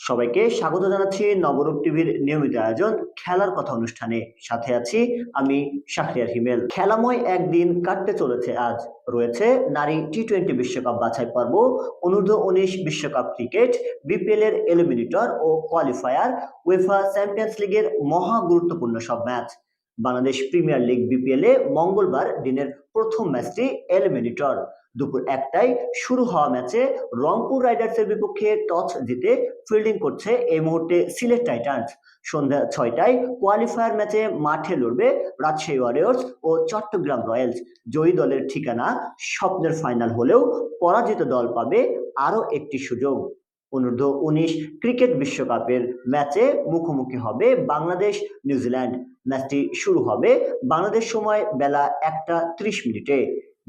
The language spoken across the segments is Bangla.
সবাইকে স্বাগত জানাচ্ছি নবরূপ টিভির নিয়মিত আয়োজন খেলার কথা অনুষ্ঠানে। সাথে আছি আমি শাহরিয়ার হিমেল। খেলাময় একদিন কাটতে চলেছে আজ। রয়েছে নারী টি-20 বিশ্বকাপ বাছাই পর্ব, অনূর্ধ্ব-19 বিশ্বকাপ ক্রিকেট, বিপিএল এর এলিমিনেটর ও কোয়ালিফায়ার, উয়েফা চ্যাম্পিয়ন্স লিগের মহা গুরুত্বপূর্ণ সব ম্যাচ। বাংলাদেশ প্রিমিয়ার লিগ বিপিএল এ মঙ্গলবার দিনের প্রথম ম্যাচটি এলিমিনেটর। দুপুর 1টায় শুরু হওয়া ম্যাচে রংপুর রাইডার্সের বিপক্ষে টস জিতে ফিল্ডিং করছে এই মুহূর্তে সিলেট টাইটান্স। সন্ধ্যা 6টায় কোয়ালিফায়ার ম্যাচে মাঠে লড়বে রাজশাহী ওয়ারিয়র্স ও চট্টগ্রাম রয়্যালস। জয়ী দলের ঠিকানা স্বপ্নের ফাইনাল হলেও পরাজিত দল পাবে আরও একটি সুযোগ। অনূর্ধ্ব-19 ক্রিকেট বিশ্বকাপের ম্যাচে মুখোমুখি হবে বাংলাদেশ নিউজিল্যান্ড। ম্যাচটি শুরু হবে বাংলাদেশ সময় বেলা 1টা 30 মিনিটে।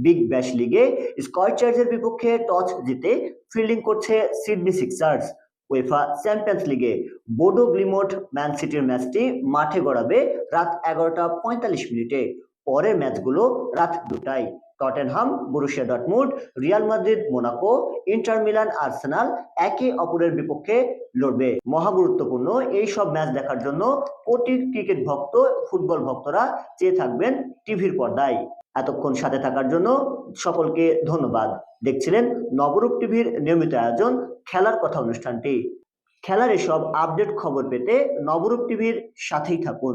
বিগ ব্যাশ লিগে স্কয়ারচার্জের বিপক্ষে টস জিতে ফিল্ডিং করছে সিডনি সিক্সার্স। উয়েফা চ্যাম্পিয়ন্স লিগে বোডো গ্লিমোট ম্যান সিটির ম্যাচটি মাঠে গড়াবে রাত 11টা 45 মিনিটে। পরের ম্যাচগুলো রাত 2টায়। Tottenham Borussia Dortmund, Real Madrid Monaco, Inter Milan Arsenal একে অপরের বিপক্ষে লড়বে। মহাগুরুত্বপূর্ণ এই সব ম্যাচ দেখার জন্য কোটি ক্রিকেট ভক্ত, ফুটবল ভক্তরা চেয়ে থাকবেন টিভির পর্দায়। এতক্ষণ সাথে থাকার জন্য সকলকে ধন্যবাদ। দেখছিলেন নবরূপ টিভির নিয়মিত আয়োজন খেলার কথা অনুষ্ঠানটি। খেলার এসব আপডেট খবর পেতে নবরূপ টিভির সাথেই থাকুন।